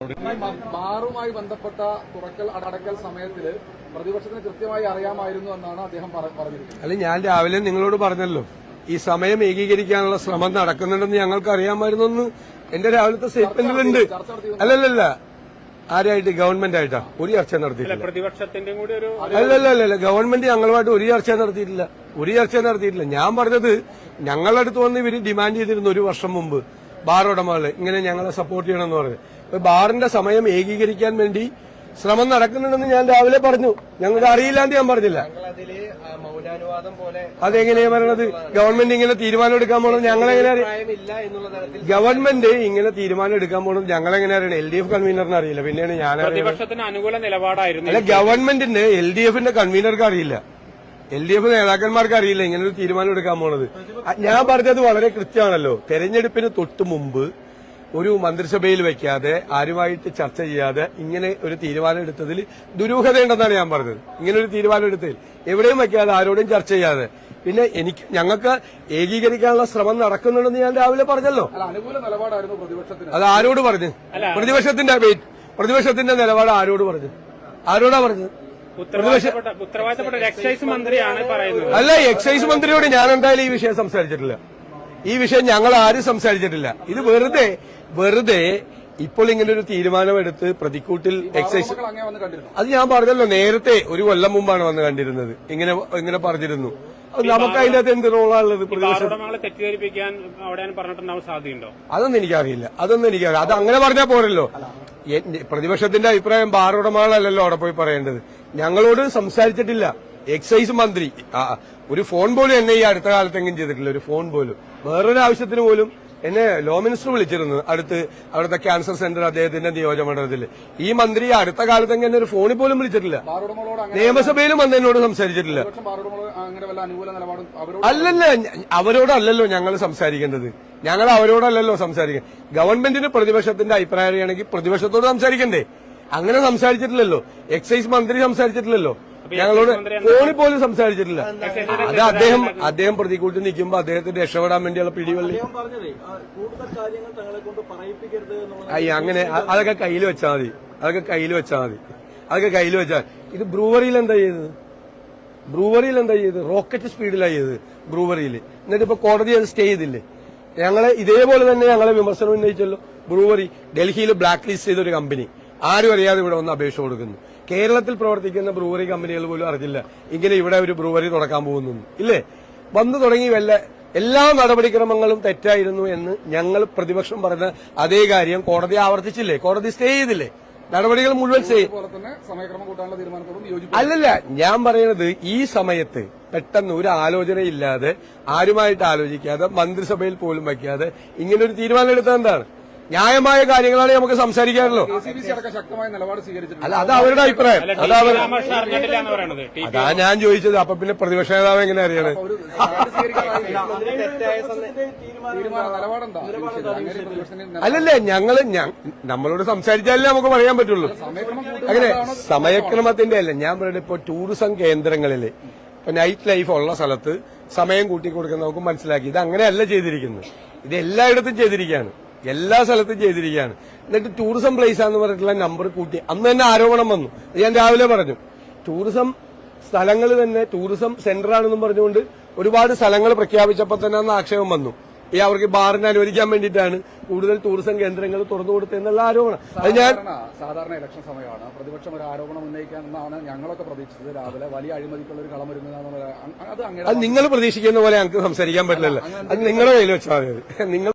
ബാറുമായി ബന്ധപ്പെട്ട തുറക്കൽ അടക്കൽ സമയത്തിൽ പ്രതിപക്ഷത്തിന് കൃത്യമായി അറിയാമായിരുന്നു എന്നാണ് അദ്ദേഹം പറഞ്ഞിരിക്കുന്നത്. അല്ല, ഞാൻ രാവിലെ നിങ്ങളോട് പറഞ്ഞല്ലോ, ഈ സമയം ഏകീകരിക്കാനുള്ള ശ്രമം നടക്കുന്നുണ്ടെന്ന് ഞങ്ങൾക്ക് അറിയാമായിരുന്നു എന്ന് എന്റെ രാവിലത്തെ സ്റ്റേറ്റ്മെന്റിലുണ്ട്. അല്ലല്ല, ആരായിട്ട്? ഗവൺമെന്റ് ആയിട്ടാ ഒരു ചർച്ച നടത്തിയിട്ടില്ല. പ്രതിപക്ഷത്തിന്റെ കൂടി ഒരു അല്ലല്ല, ഗവൺമെന്റ് ഞങ്ങളുമായിട്ട് ഒരു ചർച്ച നടത്തിയിട്ടില്ല. ഞാൻ പറഞ്ഞത് ഞങ്ങളുടെ അടുത്ത് വന്ന് ഇവര് ഡിമാൻഡ് ചെയ്തിരുന്നു 1 വർഷം മുമ്പ് ബാർ ഉടമകള് ഇങ്ങനെ ഞങ്ങളെ സപ്പോർട്ട് ചെയ്യണമെന്ന് പറഞ്ഞു. ഇപ്പൊ ബാറിന്റെ സമയം ഏകീകരിക്കാൻ വേണ്ടി ശ്രമം നടക്കുന്നുണ്ടെന്ന് ഞാൻ രാവിലെ പറഞ്ഞു. ഞങ്ങൾക്ക് അറിയില്ലാന്ന് ഞാൻ പറഞ്ഞില്ല. അതെങ്ങനെയാ പറയണത്? ഗവൺമെന്റ് ഇങ്ങനെ തീരുമാനം എടുക്കാൻ പോകണം ഞങ്ങളെങ്ങനെ ഗവൺമെന്റ് ഇങ്ങനെ തീരുമാനം എടുക്കാൻ പോകണം ഞങ്ങളെങ്ങനെ അറിയണം? LDF കൺവീനറിന് അറിയില്ല, പിന്നെയാണ് ഞാൻ. പ്രതിപക്ഷത്തിന് അനുകൂല നിലപാടായിരുന്നു. അല്ല, ഗവൺമെന്റിന്റെ LDFന്റെ കൺവീനർക്ക് അറിയില്ല, LDF നേതാക്കന്മാർക്ക് അറിയില്ല ഇങ്ങനെ ഒരു തീരുമാനം എടുക്കാൻ പോണത്. ഞാൻ പറഞ്ഞത് വളരെ കൃത്യമാണല്ലോ. തെരഞ്ഞെടുപ്പിന് തൊട്ടു മുമ്പ് ഒരു മന്ത്രിസഭയിൽ വെക്കാതെ ആരുമായിട്ട് ചർച്ച ചെയ്യാതെ ഇങ്ങനെ ഒരു തീരുമാനം എടുത്തതിൽ ദുരൂഹതയുണ്ടെന്നാണ് ഞാൻ പറഞ്ഞത്. ഇങ്ങനെ ഒരു തീരുമാനം എടുത്തതിൽ എവിടെയും വെക്കാതെ ആരോടും ചർച്ച ചെയ്യാതെ പിന്നെ ഞങ്ങൾക്ക് ഏകീകരിക്കാനുള്ള ശ്രമം നടക്കുന്നുണ്ടെന്ന് ഞാൻ രാവിലെ പറഞ്ഞല്ലോ. അനുകൂല നിലപാടായിരുന്നു പ്രതിപക്ഷത്തിന്. അത് ആരോട് പറഞ്ഞു? പ്രതിപക്ഷത്തിന്റെ നിലപാട് ആരോട് പറഞ്ഞു? ആരോടാ പറഞ്ഞത്? ഉത്തരവാദിത്തപ്പെട്ട എക്സൈസ് മന്ത്രിയാണ് പറയുന്നത്. അല്ല, എക്സൈസ് മന്ത്രിയോട് ഞാൻ എന്തായാലും ഈ വിഷയം സംസാരിച്ചിട്ടില്ല. ഈ വിഷയം ഞങ്ങൾ ആരും സംസാരിച്ചിട്ടില്ല. ഇത് വെറുതെ ഇപ്പോൾ ഇങ്ങനെ ഒരു തീരുമാനമെടുത്ത് പ്രതിക്കൂട്ടിൽ എക്സൈസ്, അത് ഞാൻ പറഞ്ഞല്ലോ, നേരത്തെ 1 കൊല്ലം മുമ്പാണ് വന്ന് കണ്ടിരുന്നത്. ഇങ്ങനെ പറഞ്ഞിരുന്നു. നമുക്ക് അതിന്റെ അകത്ത് എന്ത് റോളാണുള്ളത്? തെറ്റിദ്ധരിപ്പിക്കാൻ പറഞ്ഞിട്ടുണ്ടാവാൻ സാധ്യതയുണ്ടോ? അതൊന്നും എനിക്കറിയില്ല. അത് അങ്ങനെ പറഞ്ഞാൽ പോരല്ലോ. പ്രതിപക്ഷത്തിന്റെ അഭിപ്രായം ബാർ ഉടമകളല്ലല്ലോ അവിടെ പോയി പറയേണ്ടത്. ഞങ്ങളോട് സംസാരിച്ചിട്ടില്ല എക്സൈസ് മന്ത്രി. ഒരു ഫോൺ പോലും എന്നെ ഈ അടുത്ത കാലത്തെങ്കിലും ചെയ്തിട്ടില്ല. ഒരു ഫോൺ പോലും, വേറൊരു ആവശ്യത്തിന് പോലും എന്നെ ലോ മിനിസ്റ്റർ വിളിച്ചിരുന്നു. അവിടുത്തെ ക്യാൻസർ സെന്റർ അദ്ദേഹത്തിന്റെ നിയോജകമണ്ഡലത്തിൽ. ഈ മന്ത്രി അടുത്ത കാലത്തെങ്കിലും എന്നെ ഒരു ഫോണിൽ പോലും വിളിച്ചിട്ടില്ല. നിയമസഭയിലും വന്ന് എന്നോട് സംസാരിച്ചിട്ടില്ല. അല്ലല്ല, അവരോടല്ലല്ലോ ഞങ്ങൾ സംസാരിക്കേണ്ടത്. ഞങ്ങൾ അവരോടല്ലല്ലോ സംസാരിക്കുന്നത്. ഗവൺമെന്റിന് പ്രതിപക്ഷത്തിന്റെ അഭിപ്രായം അറിയണമെങ്കിൽ പ്രതിപക്ഷത്തോട് സംസാരിക്കണ്ടേ? അങ്ങനെ സംസാരിച്ചിട്ടില്ലല്ലോ. എക്സൈസ് മന്ത്രി സംസാരിച്ചിട്ടില്ലല്ലോ. ഞങ്ങളോട് ഫോണിൽ പോലും സംസാരിച്ചിട്ടില്ല. അത് അദ്ദേഹം പ്രതികൂട്ടി നിൽക്കുമ്പോ അദ്ദേഹത്തിന് രക്ഷപ്പെടാൻ വേണ്ടിയുള്ള പിടിവള്ളി. അങ്ങനെ അതൊക്കെ കയ്യിൽ വെച്ചാൽ മതി. ഇത് ബ്രൂവറിയിൽ എന്താ ചെയ്തത്? റോക്കറ്റ് സ്പീഡിലാണ് ചെയ്തത് ബ്രൂവറിയിൽ. എന്നിട്ട് ഇപ്പൊ കോടതി അത് സ്റ്റേ ചെയ്തില്ലേ? ഞങ്ങളെ ഇതേപോലെ തന്നെ ഞങ്ങളെ വിമർശനം ഉന്നയിച്ചല്ലോ. ബ്രൂവറി ഡൽഹിയിൽ ബ്ലാക്ക് ലിസ്റ്റ് ചെയ്തൊരു കമ്പനി, ആരും അറിയാതെ ഇവിടെ വന്ന് അപേക്ഷ കൊടുക്കുന്നു. കേരളത്തിൽ പ്രവർത്തിക്കുന്ന ബ്രൂവറി കമ്പനികൾ പോലും അറിഞ്ഞില്ല ഇങ്ങനെ ഇവിടെ ഒരു ബ്രൂവറി തുറക്കാൻ പോകുന്നു. ഇല്ലേ? വന്നു തുടങ്ങി എല്ലാ നടപടിക്രമങ്ങളും തെറ്റായിരുന്നു എന്ന് ഞങ്ങൾ പ്രതിപക്ഷം പറഞ്ഞ അതേ കാര്യം കോടതി ആവർത്തിച്ചില്ലേ? കോടതി സ്റ്റേ ചെയ്തില്ലേ? നടപടികൾ മുഴുവൻ അല്ലല്ല, ഞാൻ പറയുന്നത് ഈ സമയത്ത് പെട്ടെന്ന് ഒരു ആലോചനയില്ലാതെ, ആരുമായിട്ട് ആലോചിക്കാതെ, മന്ത്രിസഭയിൽ പോലും വയ്ക്കാതെ ഇങ്ങനൊരു തീരുമാനം എടുത്തത് എന്താണ്? ന്യായമായ കാര്യങ്ങളാണ് നമുക്ക് സംസാരിക്കാമല്ലോ. അല്ല, അത് അവരുടെ അഭിപ്രായം. അതാ ഞാൻ ചോദിച്ചത്. അപ്പൊ പിന്നെ പ്രതിപക്ഷ നേതാവ് എങ്ങനെ അറിയണത്? അല്ലല്ലേ, നമ്മളോട് സംസാരിച്ചാലേ നമുക്ക് പറയാൻ പറ്റുള്ളൂ. അങ്ങനെ സമയക്രമത്തിന്റെ അല്ല ഞാൻ പറയുന്നത്. ഇപ്പൊ ടൂറിസം കേന്ദ്രങ്ങളില് ഇപ്പൊ നൈറ്റ് ലൈഫ് ഉള്ള സ്ഥലത്ത് സമയം കൂട്ടിക്കൊടുക്കുന്ന നമുക്ക് മനസ്സിലാക്കി. ഇത് അങ്ങനെയല്ല ചെയ്തിരിക്കുന്നത്. ഇത് എല്ലായിടത്തും ചെയ്തിരിക്കുകയാണ്, എല്ലാ സ്ഥലത്തും ചെയ്തിരിക്കുകയാണ്. എന്നിട്ട് ടൂറിസം പ്ലേസാന്ന് പറഞ്ഞിട്ടുള്ള നമ്പർ കൂട്ടി അന്ന് തന്നെ ആരോപണം വന്നു. ഞാൻ രാവിലെ പറഞ്ഞു, ടൂറിസം സ്ഥലങ്ങൾ തന്നെ ടൂറിസം സെന്ററാണെന്നും പറഞ്ഞുകൊണ്ട് ഒരുപാട് സ്ഥലങ്ങൾ പ്രഖ്യാപിച്ചപ്പോൾ തന്നെ അന്ന് ആക്ഷേപം വന്നു. അവർക്ക് ബാറിനെ അനുവദിക്കാൻ വേണ്ടിയിട്ടാണ് കൂടുതൽ ടൂറിസം കേന്ദ്രങ്ങൾ തുറന്നു കൊടുത്തതെന്നുള്ള ആരോപണം. അത് ഞാൻ സാധാരണ ഇലക്ഷൻ സമയമാണ്, പ്രതിപക്ഷം ഒരു ആരോപണം ഉന്നയിക്കാമെന്നാണ് ഞങ്ങളൊക്കെ പ്രതീക്ഷിച്ചത്. രാവിലെ വലിയ അഴിമതിക്കുള്ള ഒരു കളം വരുന്നതാണ്. അത് നിങ്ങൾ പ്രതീക്ഷിക്കുന്ന പോലെ ഞങ്ങൾക്ക് സംസാരിക്കാൻ പറ്റില്ലല്ലോ. അത് നിങ്ങളുടെ കയ്യിൽ വെച്ചാൽ മതി. നിങ്ങൾ